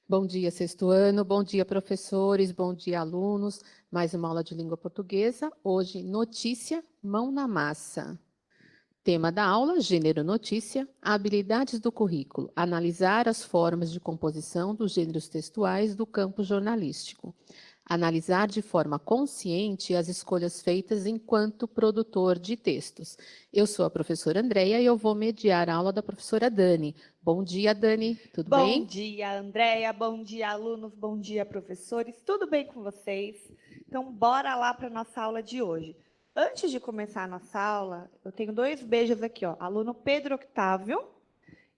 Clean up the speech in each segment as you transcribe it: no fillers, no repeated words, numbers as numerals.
Bom dia, sexto ano. Bom dia, professores. Bom dia, alunos. Mais uma aula de língua portuguesa. Hoje, notícia, mão na massa. Tema da aula, gênero notícia, habilidades do currículo, analisar as formas de composição dos gêneros textuais do campo jornalístico, analisar de forma consciente as escolhas feitas enquanto produtor de textos. Eu sou a professora Andreia e eu vou mediar a aula da professora Dani. Bom dia, Dani, tudo bem? Bom dia, Andréia. Bom dia, alunos. Bom dia, professores. Tudo bem com vocês? Então, bora lá para a nossa aula de hoje. Antes de começar a nossa aula, eu tenho dois beijos aqui, ó. Aluno Pedro Octávio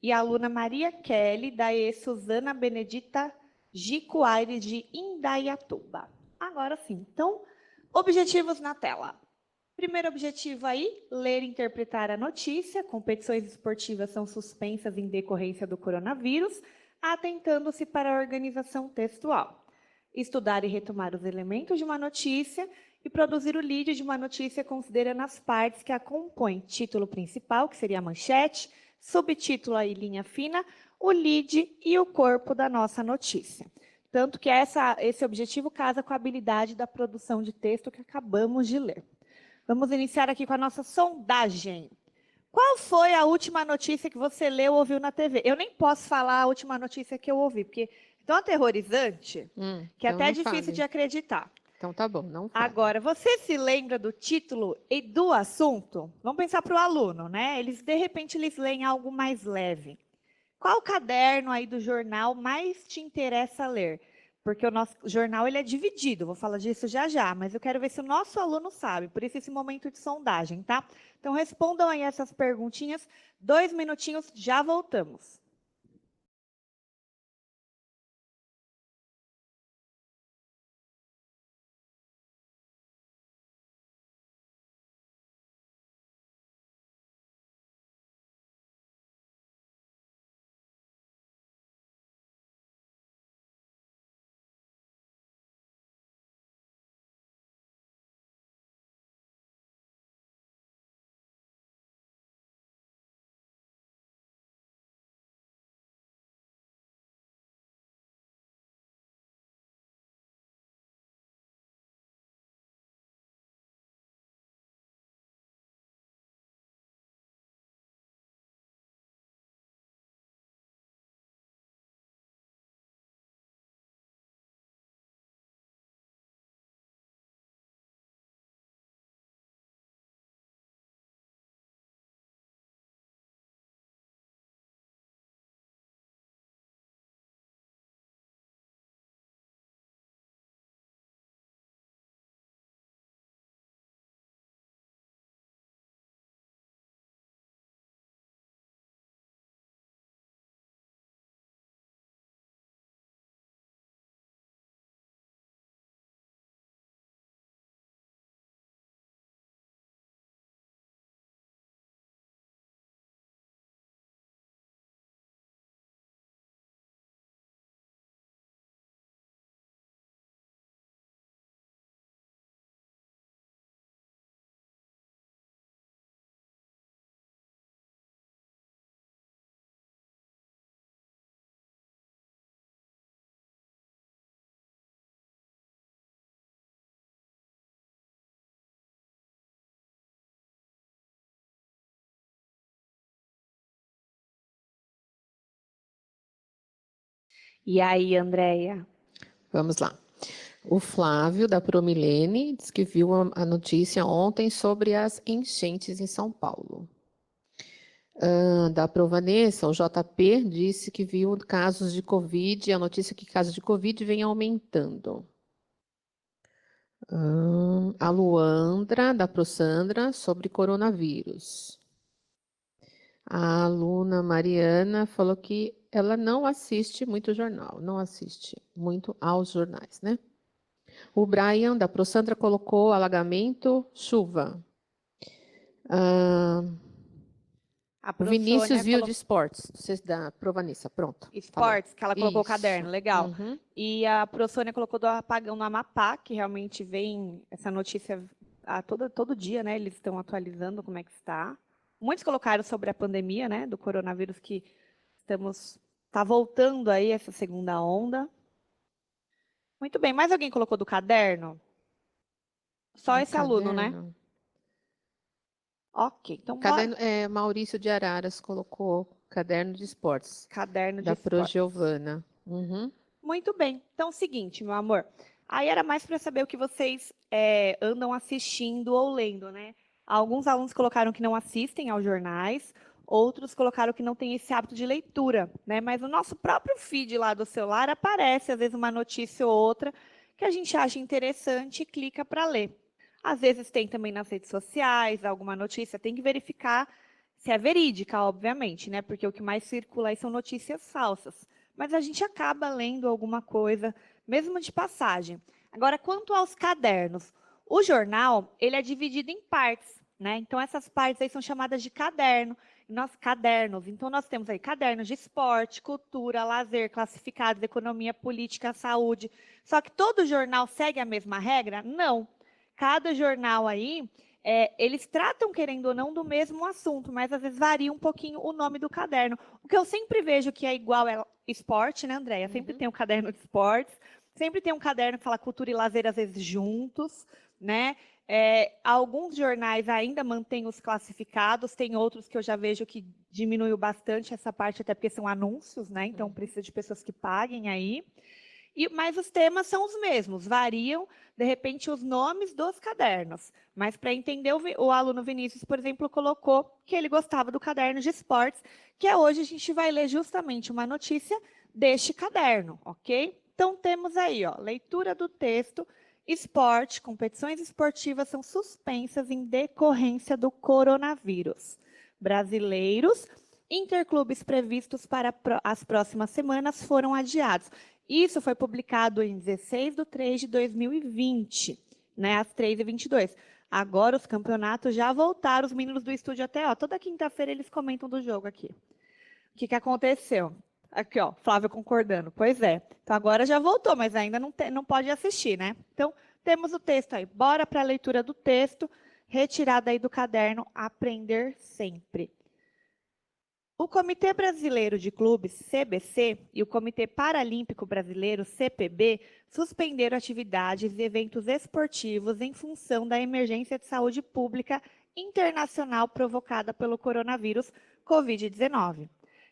e a aluna Maria Kelly, da E. Suzana Benedita Gico Aires, de Indaiatuba. Agora sim. Então, objetivos na tela. Primeiro objetivo aí, ler e interpretar a notícia. Competições esportivas são suspensas em decorrência do coronavírus, atentando-se para a organização textual. Estudar e retomar os elementos de uma notícia e produzir o lead de uma notícia considerando as partes que a compõem. Título principal, que seria a manchete, subtítulo aí, linha fina, o lead e o corpo da nossa notícia. Tanto que esse objetivo casa com a habilidade da produção de texto que acabamos de ler. Vamos iniciar aqui com a nossa sondagem. Qual foi a última notícia que você leu ou ouviu na TV? Eu nem posso falar a última notícia que eu ouvi, porque é tão aterrorizante que Então até é não difícil fale. de acreditar. Então tá bom, não fale. Agora, você se lembra do título e do assunto? Vamos pensar para o aluno, né? De repente, eles leem algo mais leve. Qual caderno aí do jornal mais te interessa ler? Porque o nosso jornal ele é dividido, vou falar disso já já, mas eu quero ver se o nosso aluno sabe, por isso esse momento de sondagem, tá? Então respondam aí essas perguntinhas, 2 minutinhos, já voltamos. E aí, Andréia? Vamos lá. O Flávio, da Promilene, diz que viu a notícia ontem sobre as enchentes em São Paulo. Da Provanessa, o JP disse que viu casos de Covid, a notícia que casos de Covid vem aumentando. A Luandra, da ProSandra, sobre coronavírus. A aluna Mariana falou que ela não assiste muito jornal, não assiste muito aos jornais, né? O Brian, da ProSandra, colocou alagamento, chuva. A O Vinícius ProSônia viu de colocou esportes, da Provanissa, pronto, falou. esportes, que ela colocou o Isso. caderno, legal. Uhum. E a ProSônia colocou do apagão no Amapá, que realmente vem essa notícia todo dia, né? Eles estão atualizando como é que está. Muitos colocaram sobre a pandemia, né, do coronavírus que estamos Tá voltando aí essa segunda onda. Muito bem, mais alguém colocou do caderno? Só Do esse aluno, né? caderno. Ok, então bora. Caderno, Maurício de Araras colocou caderno de esportes, Caderno de da esportes. Progiovana. Uhum. Muito bem. Então, é o seguinte, meu amor. Aí era mais para saber o que vocês andam assistindo ou lendo, né? Alguns alunos colocaram que não assistem aos jornais, outros colocaram que não têm esse hábito de leitura, né? Mas o nosso próprio feed lá do celular aparece, às vezes, uma notícia ou outra que a gente acha interessante e clica para ler. Às vezes tem também nas redes sociais alguma notícia, tem que verificar se é verídica, obviamente, né? Porque o que mais circula aí são notícias falsas. Mas a gente acaba lendo alguma coisa, mesmo de passagem. Agora, quanto aos cadernos, o jornal, ele é dividido em partes, né? Então, essas partes aí são chamadas de cadernos. Então, nós temos aí cadernos de esporte, cultura, lazer, classificados, economia, política, saúde. Só que todo jornal segue a mesma regra? Não. Cada jornal aí, eles tratam, querendo ou não, do mesmo assunto, mas às vezes varia um pouquinho o nome do caderno. O que eu sempre vejo que é igual é esporte, né, Andréia? Sempre Uhum. tem um caderno de esportes, sempre tem um caderno que fala cultura e lazer, às vezes juntos, né? Alguns jornais ainda mantêm os classificados, tem outros que eu já vejo que diminuiu bastante essa parte, até porque são anúncios, né? Então Uhum. precisa de pessoas que paguem aí. Mas os temas são os mesmos, variam, de repente, os nomes dos cadernos. Mas para entender, o aluno Vinícius, por exemplo, colocou que ele gostava do caderno de esportes, que hoje a gente vai ler justamente uma notícia deste caderno, ok? Então temos aí, ó, leitura do texto, esporte, competições esportivas são suspensas em decorrência do coronavírus. Brasileiros, interclubes previstos para as próximas semanas foram adiados. Isso foi publicado em 16 de 3 de 2020, né, às 3h22. Agora os campeonatos já voltaram, os meninos do estúdio até, ó, toda quinta-feira eles comentam do jogo aqui. O que aconteceu? Aqui, ó, Flávio concordando. Pois é. Então agora já voltou, mas ainda não pode assistir, né? Então, temos o texto aí. Bora para a leitura do texto, retirada aí do caderno Aprender Sempre. O Comitê Brasileiro de Clubes, CBC, e o Comitê Paralímpico Brasileiro, CPB, suspenderam atividades e eventos esportivos em função da emergência de saúde pública internacional provocada pelo coronavírus Covid-19.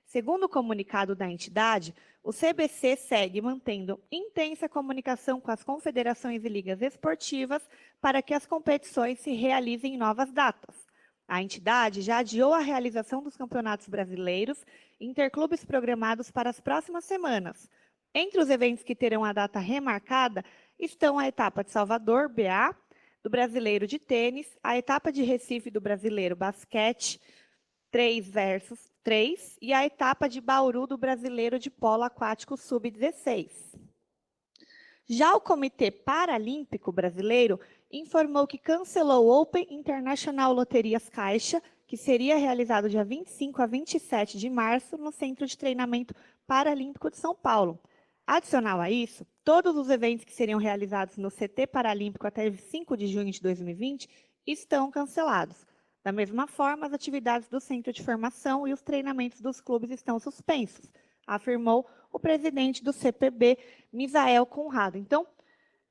Segundo o comunicado da entidade, o CBC segue mantendo intensa comunicação com as confederações e ligas esportivas para que as competições se realizem em novas datas. A entidade já adiou a realização dos campeonatos brasileiros interclubes programados para as próximas semanas. Entre os eventos que terão a data remarcada estão a etapa de Salvador, BA, do Brasileiro de Tênis, a etapa de Recife do Brasileiro Basquete 3 versus 3 e a etapa de Bauru do Brasileiro de Polo Aquático Sub-16. Já o Comitê Paralímpico Brasileiro informou que cancelou o Open International Loterias Caixa, que seria realizado dia 25 a 27 de março no Centro de Treinamento Paralímpico de São Paulo. Adicional a isso, todos os eventos que seriam realizados no CT Paralímpico até 5 de junho de 2020 estão cancelados. Da mesma forma, as atividades do Centro de Formação e os treinamentos dos clubes estão suspensos, afirmou o presidente do CPB, Misael Conrado. Então,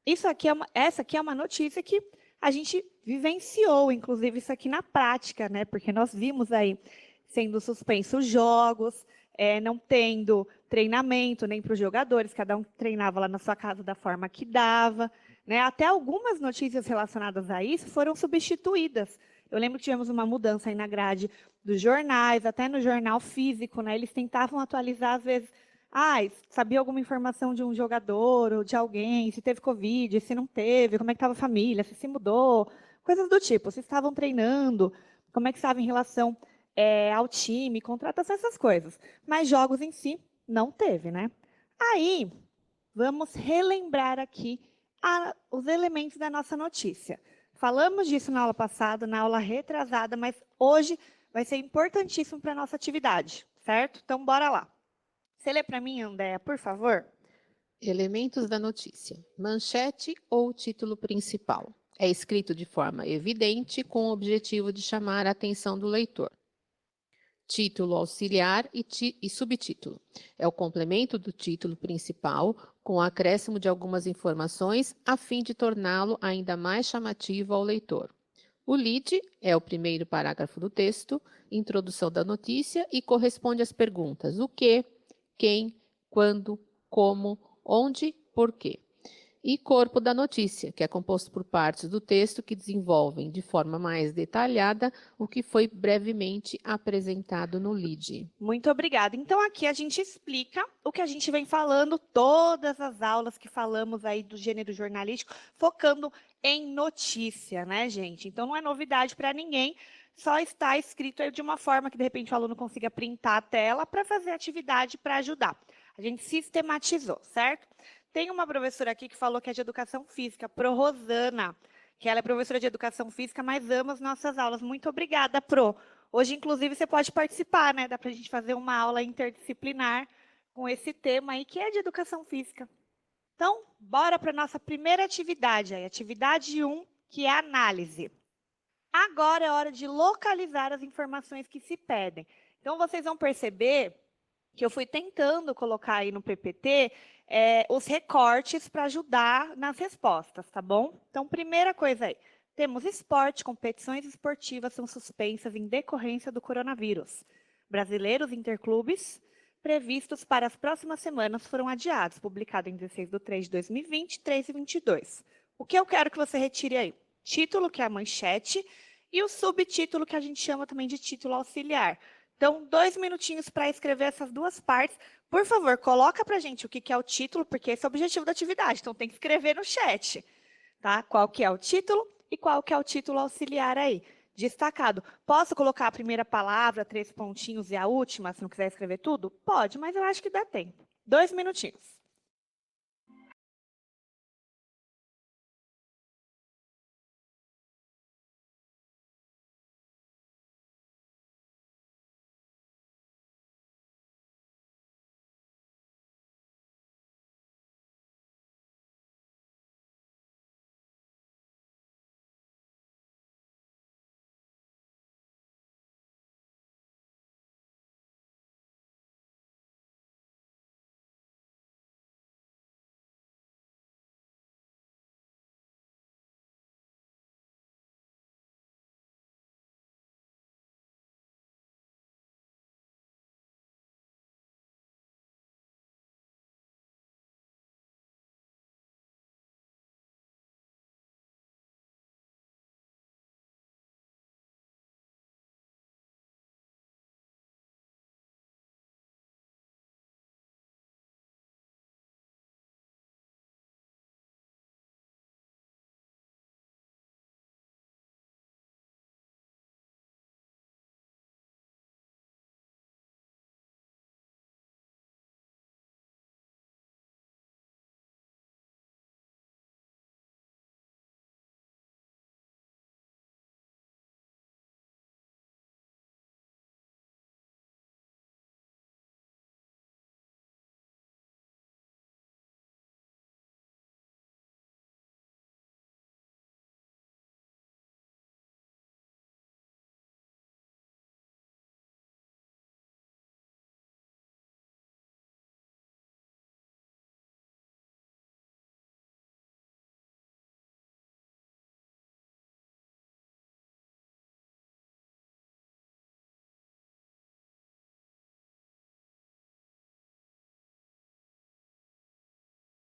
essa aqui é uma notícia que a gente vivenciou, inclusive isso aqui na prática, né? Porque nós vimos aí sendo suspensos jogos, não tendo treinamento nem para os jogadores, cada um treinava lá na sua casa da forma que dava, né? Até algumas notícias relacionadas a isso foram substituídas. Eu lembro que tivemos uma mudança aí na grade dos jornais, até no jornal físico, né? Eles tentavam atualizar, às vezes, sabia alguma informação de um jogador ou de alguém, se teve Covid, se não teve, como é que estava a família, se mudou, coisas do tipo, se estavam treinando, como é que estava em relação ao time, contratação, essas coisas. Mas jogos em si, não teve, né? Aí, vamos relembrar aqui os elementos da nossa notícia. Falamos disso na aula passada, na aula retrasada, mas hoje vai ser importantíssimo para a nossa atividade, certo? Então, bora lá. Você lê para mim, Andréa, por favor? Elementos da notícia. Manchete ou título principal. É escrito de forma evidente com o objetivo de chamar a atenção do leitor. Título auxiliar e subtítulo. É o complemento do título principal, com o acréscimo de algumas informações, a fim de torná-lo ainda mais chamativo ao leitor. O lead é o primeiro parágrafo do texto, introdução da notícia e corresponde às perguntas: o que, quem, quando, como, onde, por quê. E corpo da notícia, que é composto por partes do texto que desenvolvem de forma mais detalhada o que foi brevemente apresentado no lead. Muito obrigada. Então, aqui a gente explica o que a gente vem falando, todas as aulas que falamos aí do gênero jornalístico, focando em notícia, né, gente? Então, não é novidade para ninguém, só está escrito aí de uma forma que, de repente, o aluno consiga printar a tela para fazer atividade para ajudar. A gente sistematizou, certo? Tem uma professora aqui que falou que é de educação física, Pro Rosana, que ela é professora de educação física, mas ama as nossas aulas. Muito obrigada, Pro. Hoje, inclusive, você pode participar, né? Dá para a gente fazer uma aula interdisciplinar com esse tema aí, que é de educação física. Então, bora para a nossa primeira atividade aí, atividade 1, que é a análise. Agora é hora de localizar as informações que se pedem. Então, vocês vão perceber que eu fui tentando colocar aí no PPT os recortes para ajudar nas respostas, tá bom? Então, primeira coisa aí, temos esporte, competições esportivas são suspensas em decorrência do coronavírus. Brasileiros interclubes previstos para as próximas semanas foram adiados, publicado em 16/3/2020, 3/22. O que eu quero que você retire aí? Título, que é a manchete, e o subtítulo, que a gente chama também de título auxiliar. Então, 2 minutinhos para escrever essas duas partes. Por favor, coloca para a gente o que é o título, porque esse é o objetivo da atividade. Então, tem que escrever no chat, tá? Qual que é o título e qual que é o título auxiliar aí. Destacado. Posso colocar a primeira palavra, 3 pontinhos e a última, se não quiser escrever tudo? Pode, mas eu acho que dá tempo. 2 minutinhos.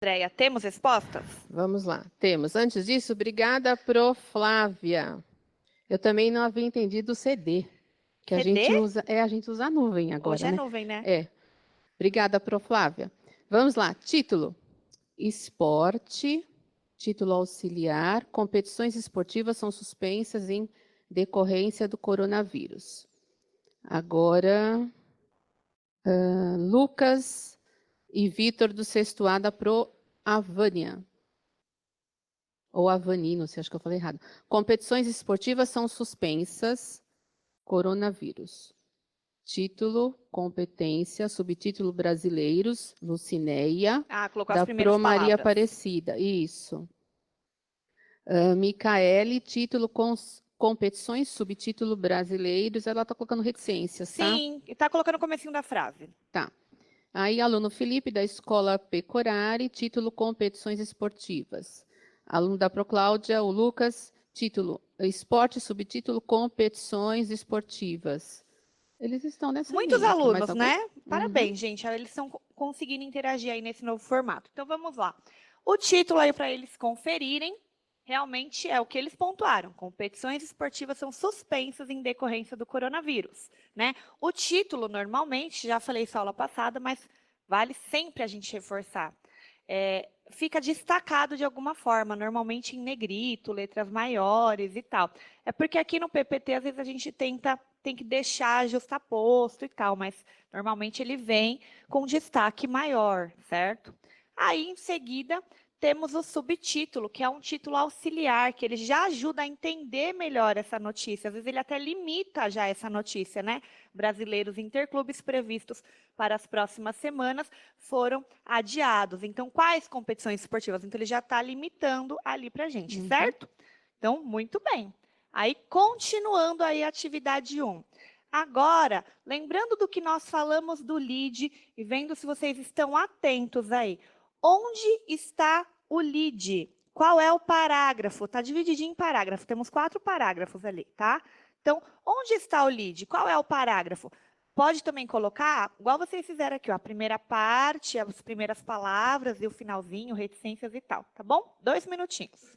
Andréia, temos respostas? Vamos lá, temos. Antes disso, obrigada, Prof. Flávia. Eu também não havia entendido o CD, que a CD? gente usa, a gente usa a nuvem agora, Hoje é né? nuvem, né? É. Obrigada, Prof. Flávia. Vamos lá, título. Esporte, título auxiliar, competições esportivas são suspensas em decorrência do coronavírus. Agora, Lucas e Vitor do sexto A da Pro Avânia. Ou Avani, não sei, acho que eu falei errado. Competições esportivas são suspensas, coronavírus. Título, competência, subtítulo brasileiros, Lucinéia, Colocou as da primeiras Pro Maria palavras. Aparecida. Isso. Micaele, título competições, subtítulo brasileiros, ela está colocando reticências, tá? Sim, e está colocando o comecinho da frase. Tá. Aí, aluno Felipe, da Escola Pecorari, título Competições Esportivas. Aluno da Procláudia, o Lucas, título Esporte, subtítulo Competições Esportivas. Eles estão nessa Muitos linha. Tem mais alunos, algum? né? Uhum. Parabéns, gente. Eles estão conseguindo interagir aí nesse novo formato. Então, vamos lá. O título aí para eles conferirem, realmente é o que eles pontuaram. Competições esportivas são suspensas em decorrência do coronavírus, né? O título, normalmente, já falei isso aula passada, mas vale sempre a gente reforçar. Fica destacado de alguma forma, normalmente em negrito, letras maiores e tal. É porque aqui no PPT, às vezes, a gente tem que deixar justaposto e tal, mas normalmente ele vem com destaque maior, certo? Aí, em seguida, temos o subtítulo, que é um título auxiliar, que ele já ajuda a entender melhor essa notícia. Às vezes ele até limita já essa notícia, né? Brasileiros interclubes previstos para as próximas semanas foram adiados. Então, quais competições esportivas? Então, ele já está limitando ali para a gente, certo? Então, muito bem. Aí, continuando aí a atividade 1. Agora, lembrando do que nós falamos do lead e vendo se vocês estão atentos aí. Onde está o lead? Qual é o parágrafo? Está divididinho em parágrafo. Temos 4 parágrafos ali, tá? Então, onde está o lead? Qual é o parágrafo? Pode também colocar, igual vocês fizeram aqui, ó, a primeira parte, as primeiras palavras e o finalzinho, reticências e tal, tá bom? 2 minutinhos.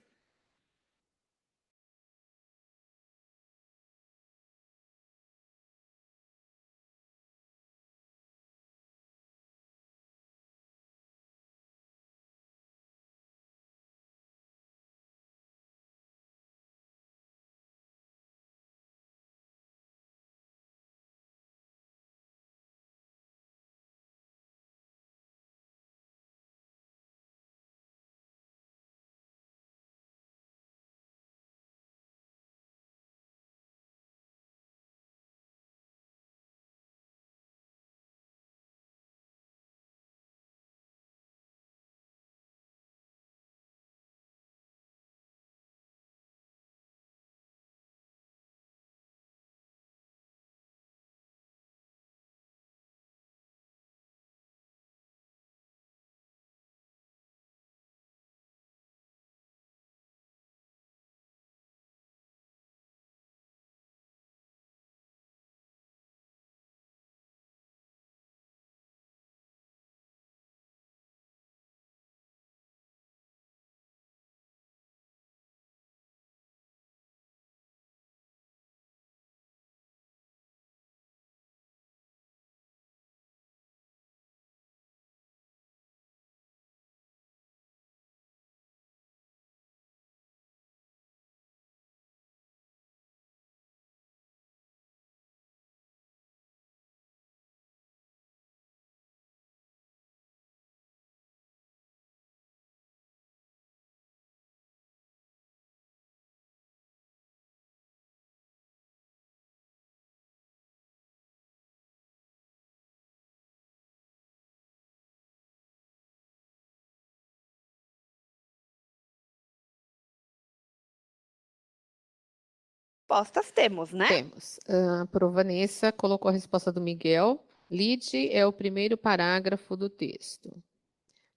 Respostas temos, né? Temos. A Provanessa colocou a resposta do Miguel. Lead é o primeiro parágrafo do texto.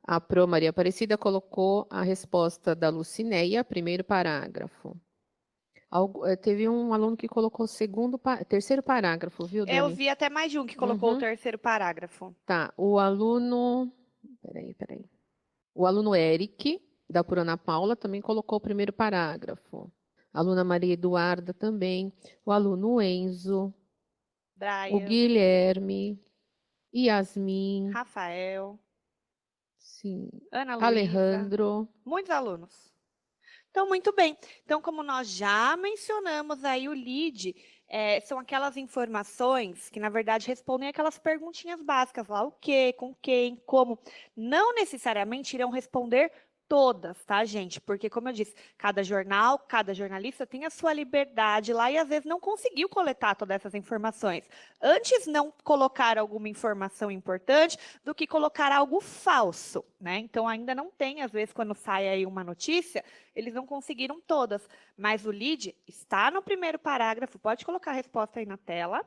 A Pro Maria Aparecida colocou a resposta da Lucinéia, primeiro parágrafo. Teve um aluno que colocou terceiro parágrafo, viu, Eu Dani? vi até mais de um que colocou o terceiro parágrafo. Tá, o aluno... Peraí. O aluno Eric, da Purana Paula, também colocou o primeiro parágrafo. A aluna Maria Eduarda também. O aluno Enzo. O Brian, Guilherme. Yasmin. Rafael, Sim. Ana Luísa, Alejandro. muitos alunos. Então, muito bem. Então, como nós já mencionamos aí, o lead são aquelas informações que, na verdade, respondem aquelas perguntinhas básicas lá, o quê, com quem, como. Não necessariamente irão responder todas, tá, gente? Porque, como eu disse, cada jornal, cada jornalista tem a sua liberdade lá e às vezes não conseguiu coletar todas essas informações. Antes não colocar alguma informação importante do que colocar algo falso, né? Então ainda não tem, às vezes, quando sai aí uma notícia, eles não conseguiram todas. Mas o lead está no primeiro parágrafo, pode colocar a resposta aí na tela.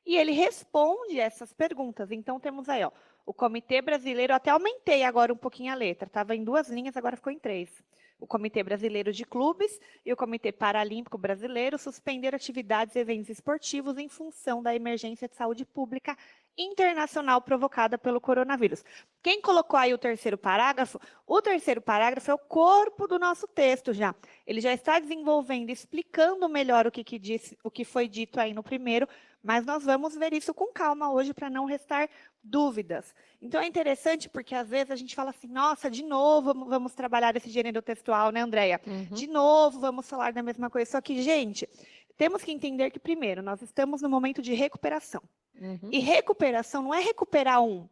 E ele responde essas perguntas. Então, temos aí, ó, o Comitê Brasileiro, até aumentei agora um pouquinho a letra, estava em 2 linhas, agora ficou em 3. O Comitê Brasileiro de Clubes e o Comitê Paralímpico Brasileiro suspenderam atividades e eventos esportivos em função da emergência de saúde pública internacional provocada pelo coronavírus. Quem colocou aí o terceiro parágrafo? O terceiro parágrafo é o corpo do nosso texto já. Ele já está desenvolvendo, explicando melhor o que foi dito aí no primeiro, mas nós vamos ver isso com calma hoje para não restar dúvidas. Então é interessante porque às vezes a gente fala assim, nossa, de novo vamos trabalhar esse gênero textual, né, Andréia? De novo vamos falar da mesma coisa. Só que, gente, temos que entender que, primeiro, nós estamos no momento de recuperação. E recuperação não é recuperar um,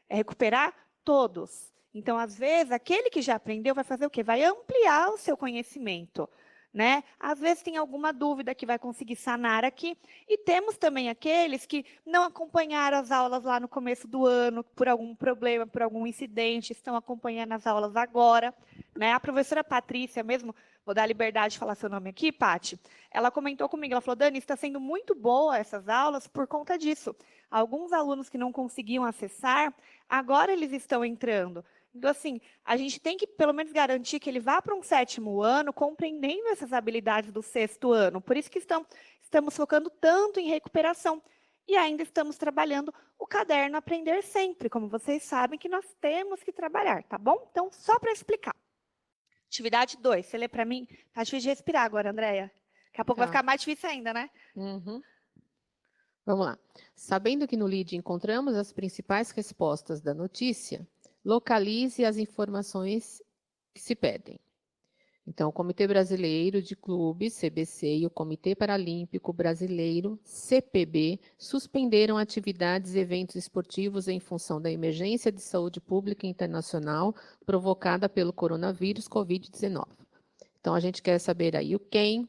é recuperar todos. Então, às vezes, aquele que já aprendeu vai fazer o quê? Vai ampliar o seu conhecimento, né? Às vezes tem alguma dúvida que vai conseguir sanar aqui. E temos também aqueles que não acompanharam as aulas lá no começo do ano, por algum problema, por algum incidente, estão acompanhando as aulas agora, né? A professora Patrícia mesmo, vou dar a liberdade de falar seu nome aqui, Pati, ela comentou comigo, ela falou, Dani, está sendo muito boa essas aulas por conta disso. Alguns alunos que não conseguiam acessar, agora eles estão entrando. Então, assim, a gente tem que, pelo menos, garantir que ele vá para um 7º ano, compreendendo essas habilidades do 6º ano. Por isso que estamos focando tanto em recuperação. E ainda estamos trabalhando o caderno Aprender Sempre, como vocês sabem que nós temos que trabalhar, tá bom? Então, só para explicar. Atividade 2, você lê para mim? Tá difícil de respirar agora, Andréia. Daqui a pouco vai Tá. ficar mais difícil ainda, né? Vamos lá. Sabendo que no lead encontramos as principais respostas da notícia, localize as informações que se pedem. Então, o Comitê Brasileiro de Clubes, CBC, e o Comitê Paralímpico Brasileiro, CPB, suspenderam atividades e eventos esportivos em função da emergência de saúde pública internacional provocada pelo coronavírus Covid-19. Então, a gente quer saber aí o quem,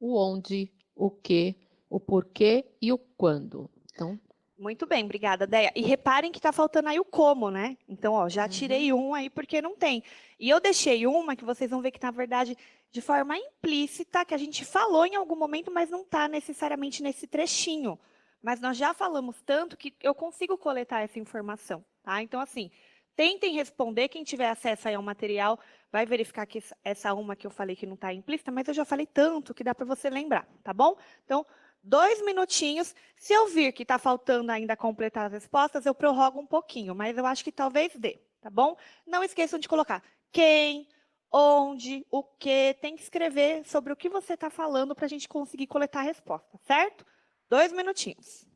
o onde, o que, o porquê e o quando. Então, Muito bem, obrigada, Deia. E reparem que está faltando aí o como, né? Então, ó, já tirei um aí porque não tem. E eu deixei uma que vocês vão ver que, na verdade, de forma implícita, que a gente falou em algum momento, mas não está necessariamente nesse trechinho. Mas nós já falamos tanto que eu consigo coletar essa informação, tá? Então, assim, tentem responder. Quem tiver acesso aí ao material vai verificar que essa uma que eu falei que não está implícita, mas eu já falei tanto que dá para você lembrar, tá bom? Então, 2 minutinhos. Se eu vir que está faltando ainda completar as respostas, eu prorrogo um pouquinho, mas eu acho que talvez dê, tá bom? Não esqueçam de colocar quem, onde, o que. Tem que escrever sobre o que você está falando para a gente conseguir coletar a resposta, certo? 2 minutinhos.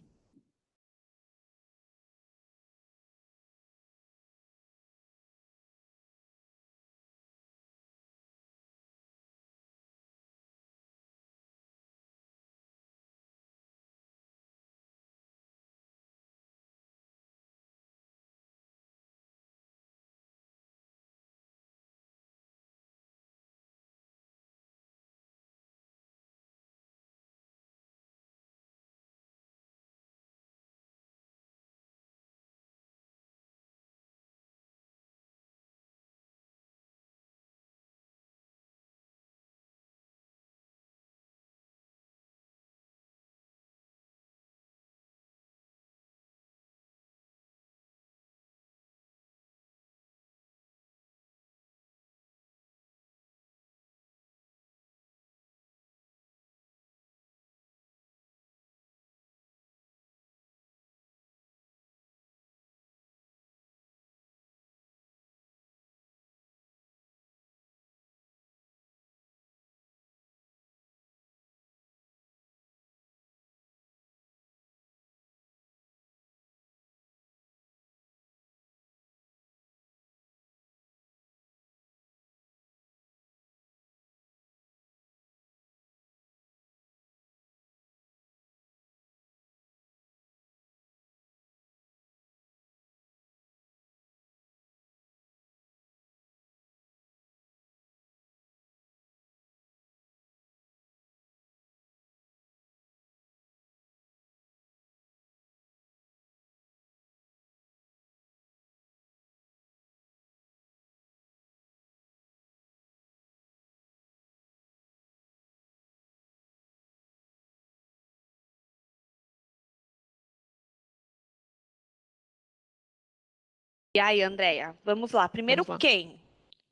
E aí, Andréia, vamos lá. Primeiro, Vamos lá. quem?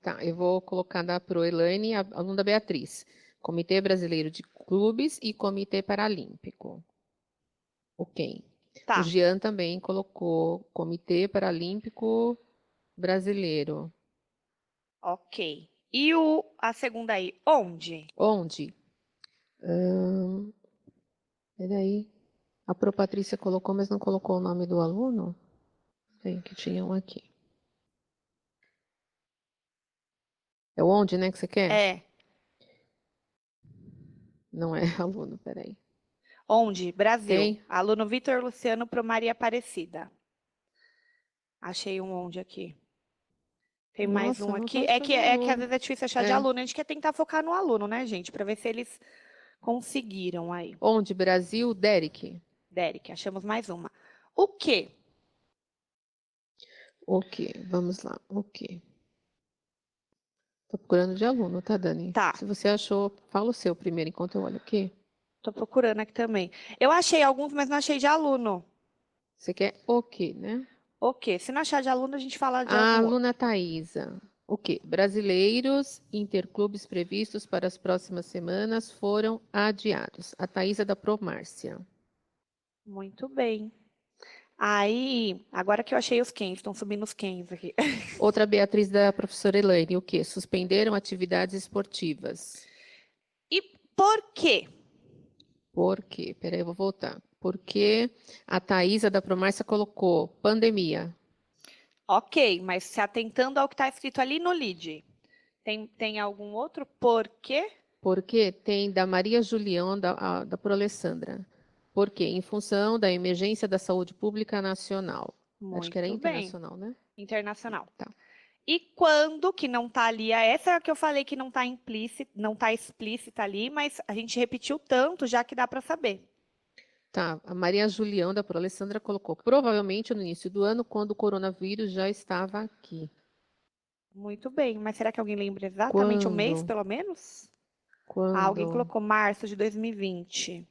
Tá, eu vou colocar da Proelaine, a aluna da Beatriz. Comitê Brasileiro de Clubes e Comitê Paralímpico. Ok. O Tá, Jean também colocou Comitê Paralímpico Brasileiro. ok. E a segunda aí, onde? Onde? Peraí. A Pro Patrícia colocou, mas não colocou o nome do aluno? Tem que tinha um aqui. É o onde, né, que você quer? É, Não é aluno, peraí. onde? Brasil. Tem? Aluno Vitor Luciano pro Maria Aparecida. Achei um onde aqui. Tem mais Nossa, um não tô aqui. É que às achando vezes é difícil achar de aluno. É. aluno. A gente quer tentar focar no aluno, né, gente? Para ver se eles conseguiram aí. Onde? Brasil, Derek. Derek, achamos mais uma. O quê? Ok, vamos lá. Ok. Tô procurando de aluno, tá, Dani? Tá, Se você achou, fala o seu primeiro enquanto eu olho aqui. tô procurando aqui também. Eu achei alguns, mas não achei de aluno. Você quer o quê, né? O quê? Se não achar de aluno, a gente fala de A algum outro. aluna Thaisa. O quê? Brasileiros interclubes previstos para as próximas semanas foram adiados. A Thaisa da Promárcia. Muito bem. Aí, agora que eu achei os quens, estão subindo os quens aqui. Outra Beatriz da professora Elaine. O quê? Suspenderam atividades esportivas. E por quê? Por quê? Peraí, eu vou voltar. Porque a Thaisa da Promárcia colocou pandemia. Ok, mas se atentando ao que está escrito ali no lead, tem algum outro porquê? Porque tem da Maria Julião, da Pro Alessandra. Por quê? Em função da emergência da saúde pública nacional. Acho que era Muito bem. internacional, né? Internacional. Tá. E quando que não está ali, essa é a que eu falei que não está implícita, não está explícita ali, mas a gente repetiu tanto já que dá para saber. Tá. A Maria Julião, da Pro Alessandra, colocou provavelmente no início do ano, quando o coronavírus já estava aqui. Muito bem, mas será que alguém lembra exatamente o mês, Quando? pelo menos? Ah, alguém Quando? colocou março de 2020.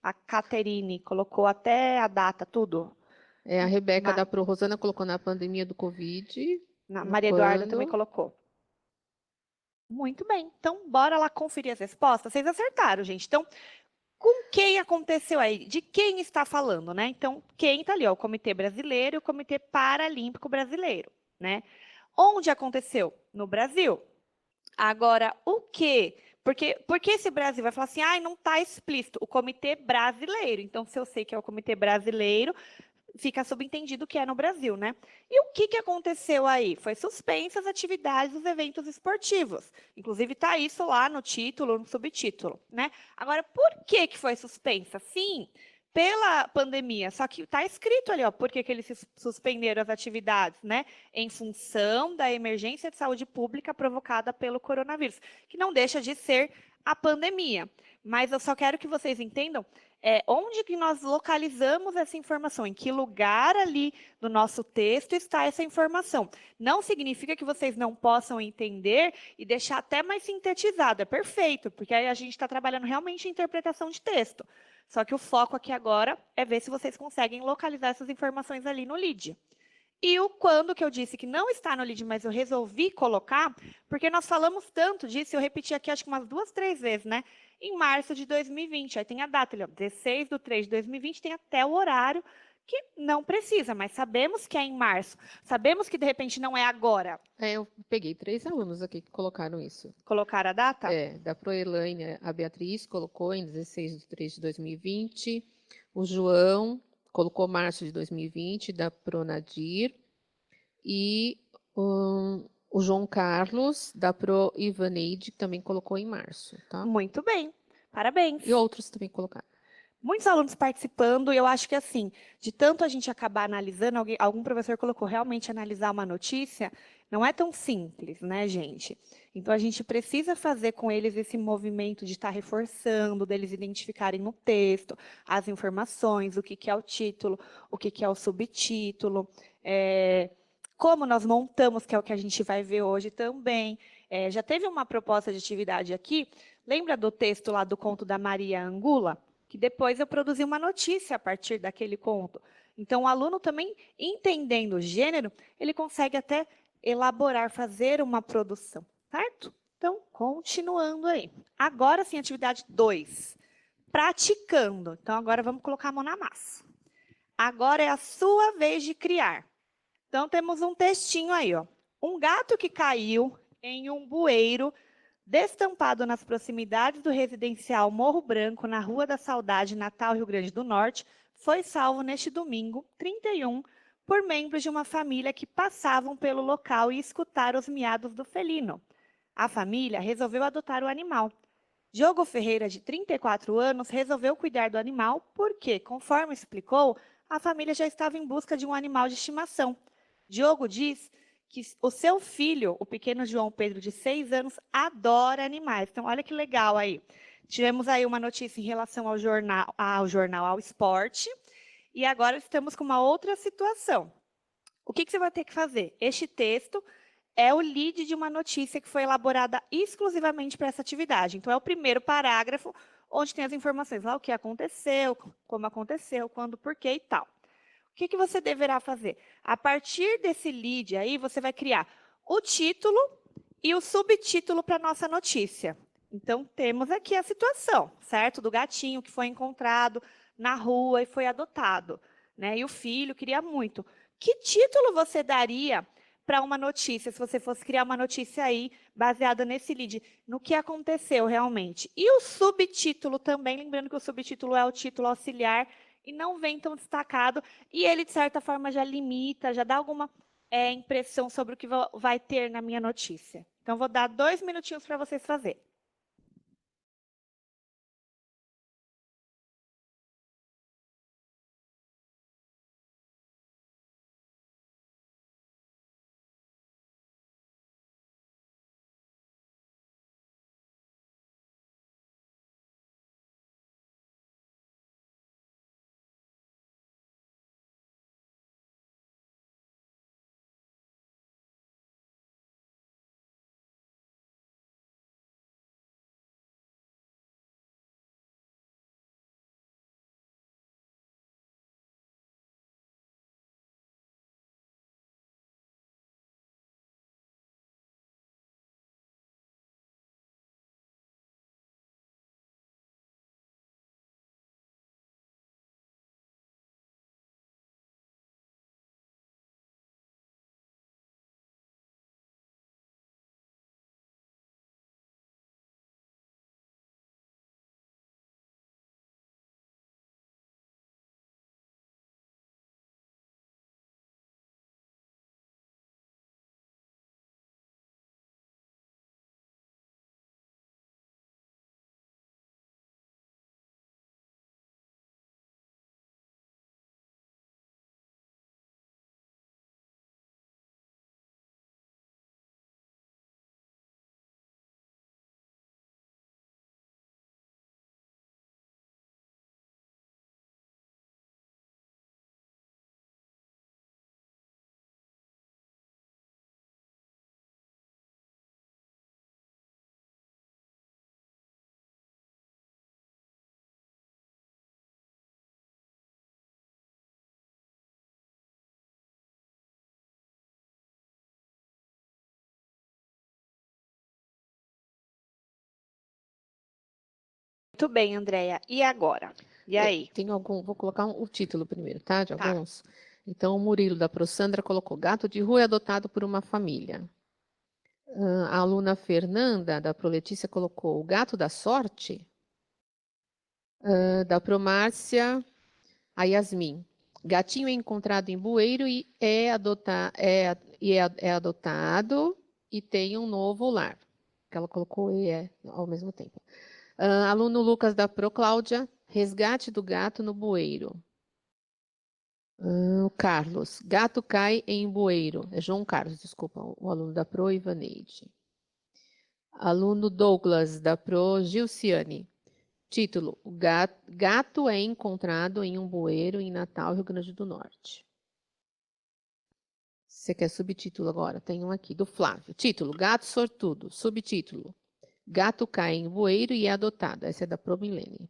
A Caterine colocou até a data, tudo. É, a Rebeca Ma- da Pro Rosana colocou na pandemia do Covid. No Maria Eduarda também quando? colocou. Muito bem, então bora lá conferir as respostas. Vocês acertaram, gente. Então, com quem aconteceu aí? De quem está falando, né? Então, quem está ali, ó, o Comitê Brasileiro e o Comitê Paralímpico Brasileiro, né? Onde aconteceu? No Brasil. Agora, o quê? Porque esse Brasil vai falar assim, ah, não está explícito, o Comitê Brasileiro. Então, se eu sei que é o Comitê Brasileiro, fica subentendido que é no Brasil, né? E o que aconteceu aí? Foi suspensas as atividades dos eventos esportivos. Inclusive, está isso lá no título, no subtítulo, né? Agora, por que foi suspensa? Sim, pela pandemia, só que está escrito ali, ó, por que eles suspenderam as atividades, né? Em função da emergência de saúde pública provocada pelo coronavírus, que não deixa de ser a pandemia. Mas eu só quero que vocês entendam onde que nós localizamos essa informação, em que lugar ali do nosso texto está essa informação. Não significa que vocês não possam entender e deixar até mais sintetizado, é perfeito, porque aí a gente está trabalhando realmente em interpretação de texto. Só que o foco aqui agora é ver se vocês conseguem localizar essas informações ali no lead. E o quando que eu disse que não está no lead, mas eu resolvi colocar, porque nós falamos tanto disso, eu repeti aqui acho que umas 2, 3 vezes, né? Em março de 2020, aí tem a data, ali, ó, 16/3/2020, tem até o horário que não precisa, mas sabemos que é em março. Sabemos que de repente não é agora. É, eu peguei 3 alunos aqui que colocaram isso. Colocar a data? É, da Proelaine, a Beatriz colocou em 16/3/2020. O João colocou março de 2020, da Pronadir. E o João Carlos, da Pro Ivaneide, que também colocou em março, tá? Muito bem. Parabéns. E outros também colocaram. Muitos alunos participando, e eu acho que assim, de tanto a gente acabar analisando, algum professor colocou realmente analisar uma notícia, não é tão simples, né, gente? Então a gente precisa fazer com eles esse movimento de estar reforçando, deles identificarem no texto as informações, o que que é o título, o que que é o subtítulo, como nós montamos, que é o que a gente vai ver hoje também. Já teve uma proposta de atividade aqui, lembra do texto lá do conto da Maria Angula? Que depois eu produzi uma notícia a partir daquele conto. Então, o aluno também, entendendo o gênero, ele consegue até elaborar, fazer uma produção, certo? Então, continuando aí. Agora sim, atividade 2. Praticando. Então, agora vamos colocar a mão na massa. Agora é a sua vez de criar. Então, temos um textinho aí, ó. Um gato que caiu em um bueiro destampado nas proximidades do residencial Morro Branco, na Rua da Saudade, Natal, Rio Grande do Norte, foi salvo neste domingo, 31, por membros de uma família que passavam pelo local e escutaram os miados do felino. A família resolveu adotar o animal. Diogo Ferreira, de 34 anos, resolveu cuidar do animal porque, conforme explicou, a família já estava em busca de um animal de estimação. Diogo diz que o seu filho, o pequeno João Pedro, de 6 anos, adora animais. Então, olha que legal aí. Tivemos aí uma notícia em relação ao esporte, e agora estamos com uma outra situação. O que você vai ter que fazer? Este texto é o lead de uma notícia que foi elaborada exclusivamente para essa atividade. Então, é o primeiro parágrafo, onde tem as informações lá, o que aconteceu, quando, por quê e tal. O que você deverá fazer? A partir desse lead aí, você vai criar o título e o subtítulo para a nossa notícia. Então, temos aqui a situação, certo? Do gatinho que foi encontrado na rua e foi adotado, né? E o filho queria muito. Que título você daria para uma notícia, se você fosse criar uma notícia aí baseada nesse lead, no que aconteceu realmente? E o subtítulo também, lembrando que o subtítulo é o título auxiliar e não vem tão destacado, e ele, de certa forma, já limita, já dá alguma impressão sobre o que vai ter na minha notícia. Então, vou dar 2 minutinhos para vocês fazerem. Muito bem, Andréia. E agora? E aí? Vou colocar o título primeiro, tá? De Tá. alguns. Então, o Murilo da Prosandra colocou: gato de rua é adotado por uma família. A aluna Fernanda da Proletícia colocou: o gato da sorte. Da Promárcia, a Yasmin: gatinho é encontrado em bueiro e é adotado e tem um novo lar. Que ela colocou ao mesmo tempo. Aluno Lucas da Pro Cláudia: resgate do gato no bueiro. O Carlos: gato cai em bueiro. É João Carlos, desculpa, o aluno da Pro Ivaneide. Aluno Douglas da Pro Gilciane: título: o gato é encontrado em um bueiro em Natal, Rio Grande do Norte. Você quer subtítulo agora? Tem um aqui, do Flávio. Título: gato sortudo. Subtítulo: gato cai em bueiro e é adotado. Essa é da Pro Milene.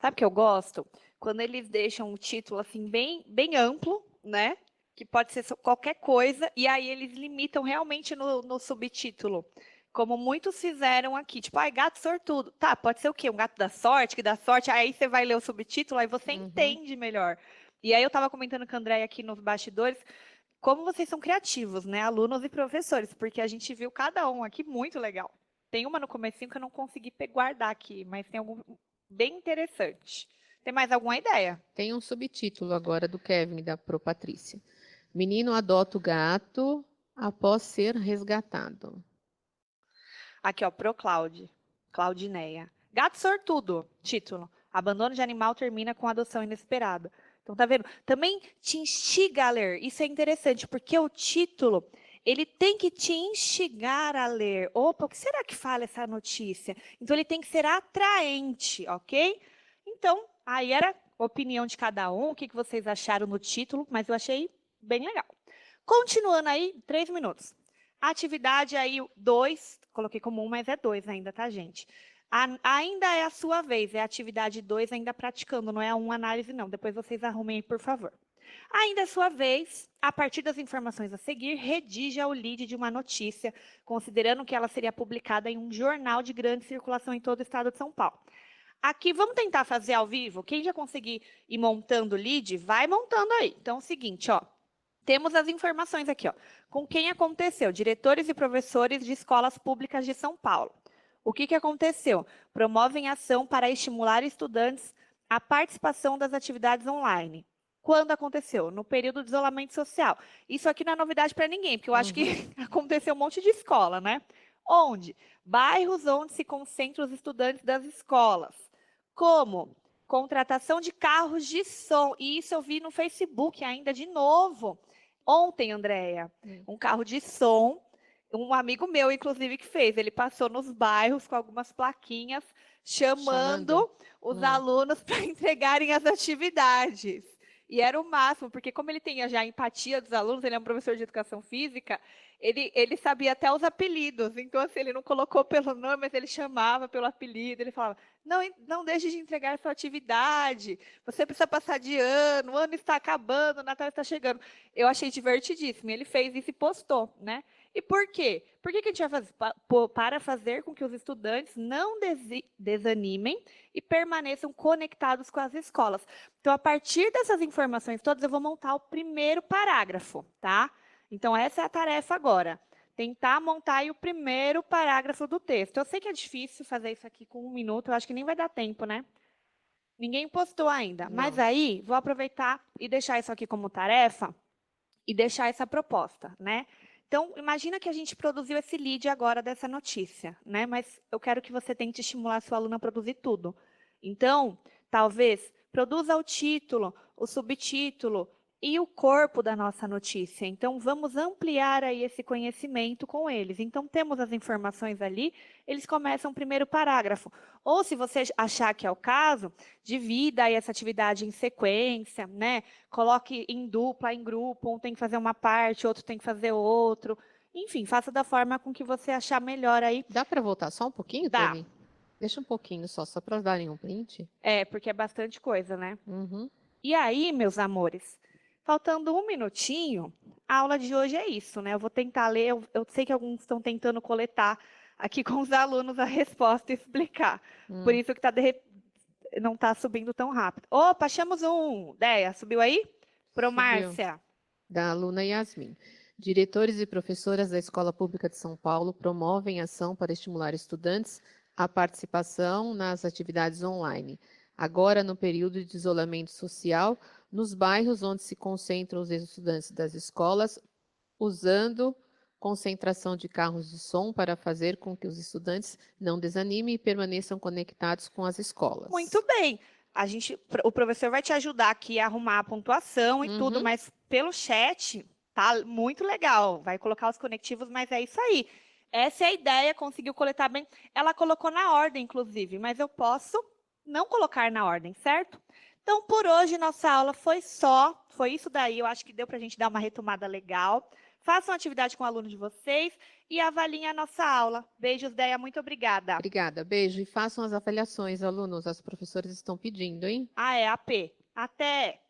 Sabe o que eu gosto? Quando eles deixam o título assim bem amplo, né? Que pode ser qualquer coisa, e aí eles limitam realmente no subtítulo. Como muitos fizeram aqui, tipo, ai, gato sortudo. Tá, pode ser o quê? Um gato da sorte, que dá sorte. Aí você vai ler o subtítulo, aí você entende melhor. E aí eu estava comentando com a Andréia aqui nos bastidores, como vocês são criativos, né? Alunos e professores, porque a gente viu cada um aqui muito legal. Tem uma no comecinho que eu não consegui guardar aqui, mas tem algum bem interessante. Tem mais alguma ideia? Tem um subtítulo agora do Kevin, da Pro Patrícia. Menino adota o gato após ser resgatado. Aqui, ó, pro Claudineia. Gato sortudo, título. Abandono de animal termina com adoção inesperada. Então, tá vendo? Também te instiga a ler. Isso é interessante, porque o título, ele tem que te instigar a ler. Opa, o que será que fala essa notícia? Então, ele tem que ser atraente, ok? Então, aí era opinião de cada um, o que vocês acharam no título, mas eu achei bem legal. Continuando aí, 3 minutos. Atividade aí 2, coloquei como 1, mas é 2 ainda, tá, gente? Ainda é a sua vez, é a atividade 2 ainda praticando, não é a 1 análise, não. Depois vocês arrumem aí, por favor. Ainda é sua vez, a partir das informações a seguir, redija o lead de uma notícia, considerando que ela seria publicada em um jornal de grande circulação em todo o estado de São Paulo. Aqui, vamos tentar fazer ao vivo? Quem já conseguir ir montando o lead, vai montando aí. Então, é o seguinte, ó. Temos as informações aqui, ó. Com quem aconteceu? Diretores e professores de escolas públicas de São Paulo. O que aconteceu? Promovem ação para estimular estudantes à participação das atividades online. Quando aconteceu? No período de isolamento social. Isso aqui não é novidade para ninguém, porque eu acho que aconteceu um monte de escola, né? Onde? Bairros onde se concentram os estudantes das escolas. Como? Contratação de carros de som. E isso eu vi no Facebook ainda de novo. Ontem, Andréia, um carro de som, um amigo meu, inclusive, que fez. Ele passou nos bairros com algumas plaquinhas chamando os alunos para entregarem as atividades. E era o máximo, porque como ele tem já a empatia dos alunos, ele é um professor de educação física, ele sabia até os apelidos. Então, assim, ele não colocou pelo nome, mas ele chamava pelo apelido. Ele falava, não deixe de entregar a sua atividade. Você precisa passar de ano, o ano está acabando, o Natal está chegando. Eu achei divertidíssimo. Ele fez isso e postou, né? E por quê? Por que a gente vai fazer? Para fazer com que os estudantes não desanimem e permaneçam conectados com as escolas. Então, a partir dessas informações todas, eu vou montar o primeiro parágrafo, tá? Então, essa é a tarefa agora. Tentar montar aí o primeiro parágrafo do texto. Eu sei que é difícil fazer isso aqui com 1 minuto, eu acho que nem vai dar tempo, né? Ninguém postou ainda. Não. Mas aí, vou aproveitar e deixar isso aqui como tarefa e deixar essa proposta, né? Então, imagina que a gente produziu esse lead agora dessa notícia, né? Mas eu quero que você tente estimular sua aluna a produzir tudo. Então, talvez, produza o título, o subtítulo e o corpo da nossa notícia. Então, vamos ampliar aí esse conhecimento com eles. Então, temos as informações ali, eles começam o primeiro parágrafo. Ou, se você achar que é o caso, divida aí essa atividade em sequência, né? Coloque em dupla, em grupo, um tem que fazer uma parte, outro tem que fazer outro. Enfim, faça da forma com que você achar melhor aí. Dá para voltar só um pouquinho, Dá. Tami? Deixa um pouquinho só para darem um print. É, porque é bastante coisa, né? Uhum. E aí, meus amores, faltando 1 minutinho, a aula de hoje é isso, né? Eu vou tentar ler, eu sei que alguns estão tentando coletar aqui com os alunos a resposta e explicar. Por isso que não está subindo tão rápido. Opa, achamos um. Deia, subiu aí? Pro Márcia. Da aluna Yasmin. Diretores e professoras da Escola Pública de São Paulo promovem ação para estimular estudantes à participação nas atividades online. Agora, no período de isolamento social, nos bairros onde se concentram os estudantes das escolas, usando concentração de carros de som para fazer com que os estudantes não desanimem e permaneçam conectados com as escolas. Muito bem. O professor vai te ajudar aqui a arrumar a pontuação e tudo, mas pelo chat tá muito legal. Vai colocar os conectivos, mas é isso aí. Essa é a ideia, conseguiu coletar bem. Ela colocou na ordem, inclusive, mas eu posso não colocar na ordem, certo? Então, por hoje, nossa aula foi isso daí. Eu acho que deu para a gente dar uma retomada legal. Façam atividade com o aluno de vocês e avaliem a nossa aula. Beijos, Deia, muito obrigada. Obrigada, beijo. E façam as avaliações, alunos. As professoras estão pedindo, hein? Ah, é AP. Até!